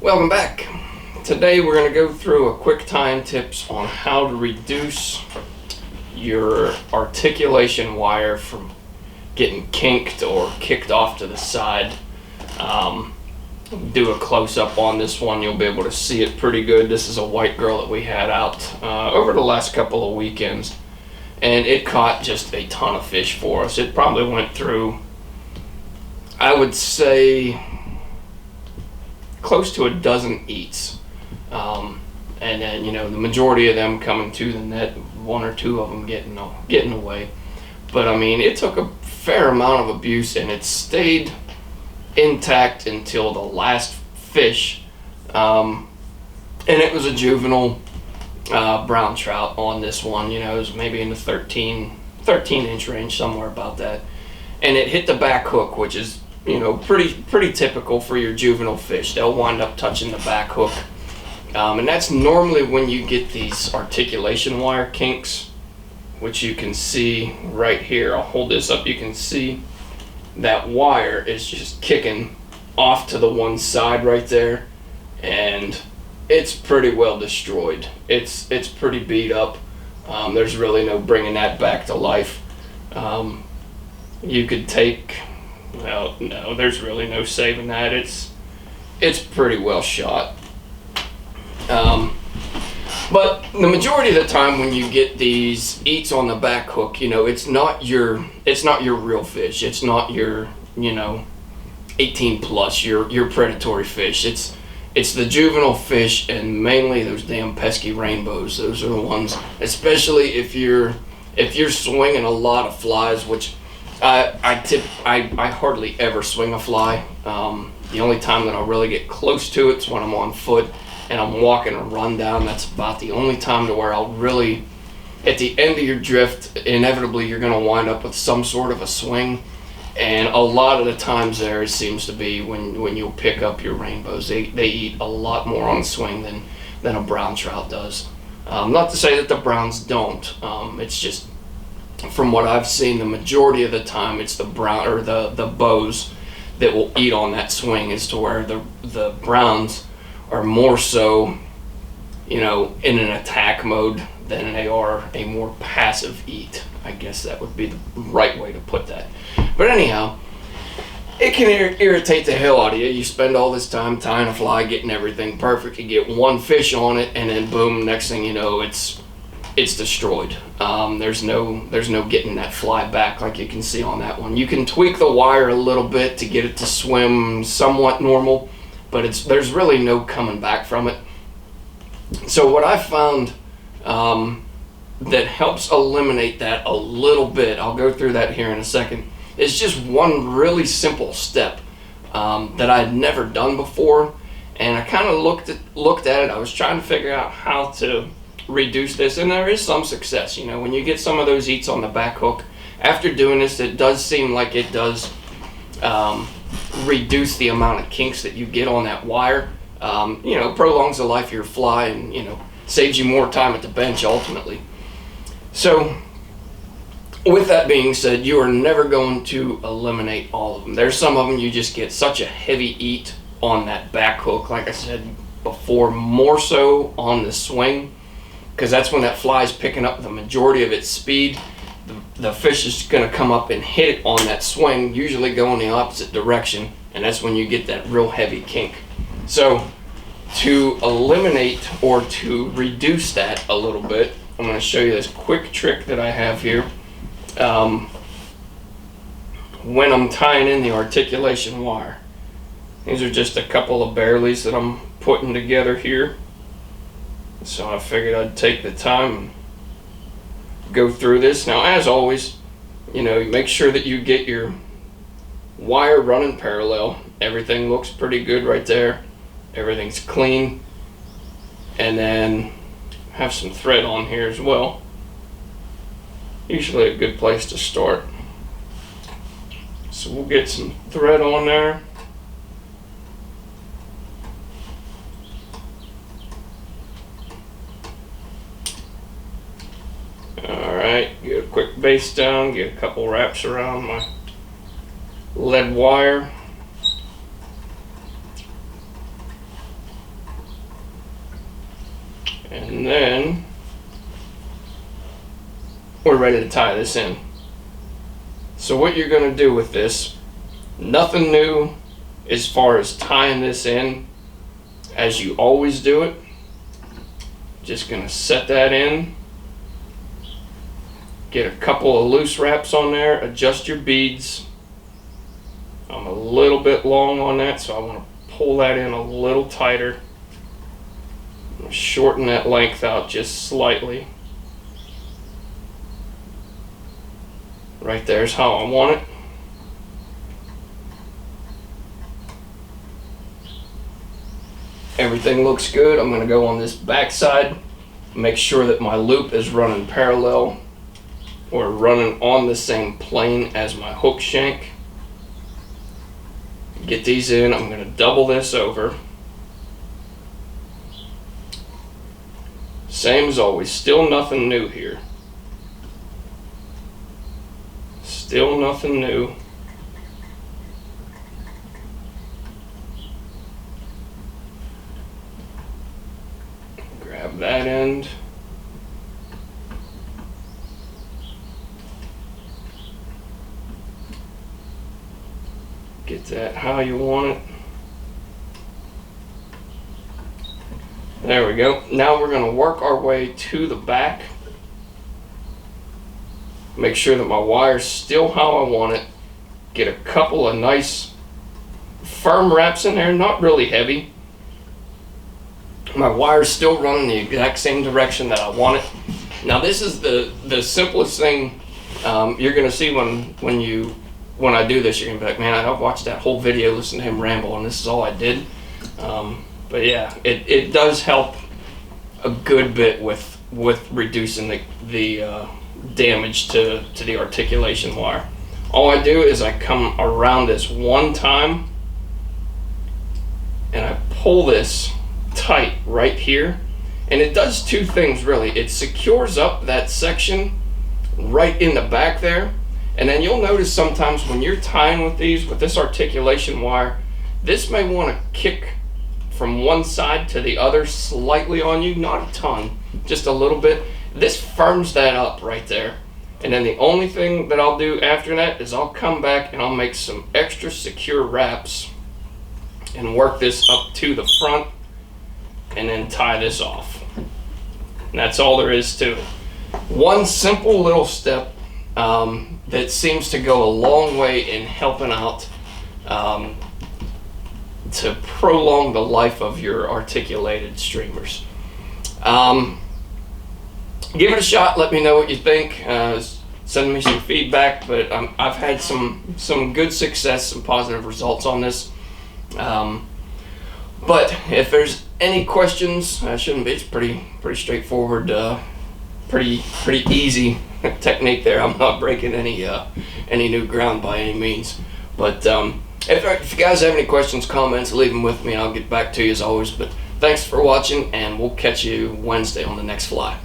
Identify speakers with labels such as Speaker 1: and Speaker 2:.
Speaker 1: Welcome back. Today we're going to go through a quick time tips on how to reduce your articulation wire from getting kinked or kicked off to the side. Do a close-up on this one. You'll be able to see it pretty good. This is a white girl that we had out over the last couple of weekends, and it caught just a ton of fish for us. It probably went through, I would say, close to a dozen eats, and then the majority of them coming to the net, one or two of them getting away. But I mean, it took a fair amount of abuse, and it stayed intact until the last fish, and it was a juvenile brown trout on this one. It was maybe in the 13 inch range, somewhere about that, and it hit the back hook, which is pretty typical for your juvenile fish. They'll wind up touching the back hook, and that's normally when you get these articulation wire kinks, which you can see right here. I'll hold this up. You can see that wire is just kicking off to the one side right there, and it's pretty well destroyed. It's pretty beat up. There's really no bringing that back to life. You could take, well, no, there's really no saving that. It's pretty well shot. But the majority of the time when you get these eats on the back hook, it's not your real fish. It's not your 18 plus, your predatory fish. It's the juvenile fish, and mainly those damn pesky rainbows. Those are the ones, especially if you're swinging a lot of flies, which I hardly ever swing a fly. The only time that I'll really get close to it's when I'm on foot and I'm walking a run down. That's about the only time to where I'll really, at the end of your drift, inevitably you're going to wind up with some sort of a swing. And a lot of the times there, it seems to be when you'll pick up your rainbows. They eat a lot more on the swing than a brown trout does. Not to say that the browns don't. It's just, from what I've seen, the majority of the time it's the brown or the bows that will eat on that swing, as to where the browns are more so, in an attack mode than they are a more passive eat. I guess that would be the right way to put that. But anyhow, it can irritate the hell out of you. You spend all this time tying a fly, getting everything perfect. You get one fish on it, and then boom, next thing you know, it's destroyed. There's no getting that fly back like you can see on that one. You can tweak the wire a little bit to get it to swim somewhat normal, but there's really no coming back from it. So what I found that helps eliminate that a little bit, I'll go through that here in a second, is just one really simple step that I had never done before, and I kind of looked at it. I was trying to figure out how to reduce this, and there is some success. When you get some of those eats on the back hook, after doing this, it does seem like it does reduce the amount of kinks that you get on that wire. Prolongs the life of your fly, and saves you more time at the bench ultimately. So with that being said, you are never going to eliminate all of them. There's some of them you just get such a heavy eat on that back hook, like I said before, more so on the swing, because that's when that fly is picking up the majority of its speed. The fish is going to come up and hit it on that swing, usually going the opposite direction, and that's when you get that real heavy kink. So to eliminate or to reduce that a little bit, I'm going to show you this quick trick that I have here. When I'm tying in the articulation wire, these are just a couple of barrelies that I'm putting together here. So I figured I'd take the time and go through this. Now, as always, make sure that you get your wire running parallel. Everything looks pretty good right there. Everything's clean. And then have some thread on here as well. Usually a good place to start. So we'll get some thread on there. Alright, get a quick bait face down, get a couple wraps around my lead wire. And then we're ready to tie this in. So what you're going to do with this, nothing new as far as tying this in as you always do it. Just going to set that in. Get a couple of loose wraps on there, adjust your beads. I'm a little bit long on that, so I want to pull that in a little tighter. I'm going to shorten that length out just slightly. Right there's how I want it. Everything looks good. I'm going to go on this back side, make sure that my loop is running parallel or running on the same plane as my hook shank. Get these in. I'm going to double this over. Same as always, still nothing new here. Still nothing new. Grab that end. Get that how you want it. There we go. Now we're going to work our way to the back. Make sure that my wire's still how I want it. Get a couple of nice firm wraps in there, not really heavy. My wire's still running the exact same direction that I want it. Now this is the simplest thing you're going to see when I do this. You're going to be like, man, I've watched that whole video, listen to him ramble, and this is all I did. But yeah, it does help a good bit with reducing the damage to the articulation wire. All I do is I come around this one time and I pull this tight right here, and it does two things really. It secures up that section right in the back there, and then you'll notice sometimes when you're tying with this articulation wire, this may want to kick from one side to the other slightly on you, not a ton, just a little bit. This firms that up right there. And then the only thing that I'll do after that is I'll come back and I'll make some extra secure wraps and work this up to the front and then tie this off. And that's all there is to it. One simple little step that seems to go a long way in helping out to prolong the life of your articulated streamers. Give it a shot. Let me know what you think. Send me some feedback. But I've had some good success, some positive results on this. But if there's any questions, shouldn't be. It's pretty straightforward. Pretty easy technique there. I'm not breaking any new ground by any means. But if you guys have any questions, comments, leave them with me. I'll get back to you as always. But thanks for watching, and we'll catch you Wednesday on the next fly.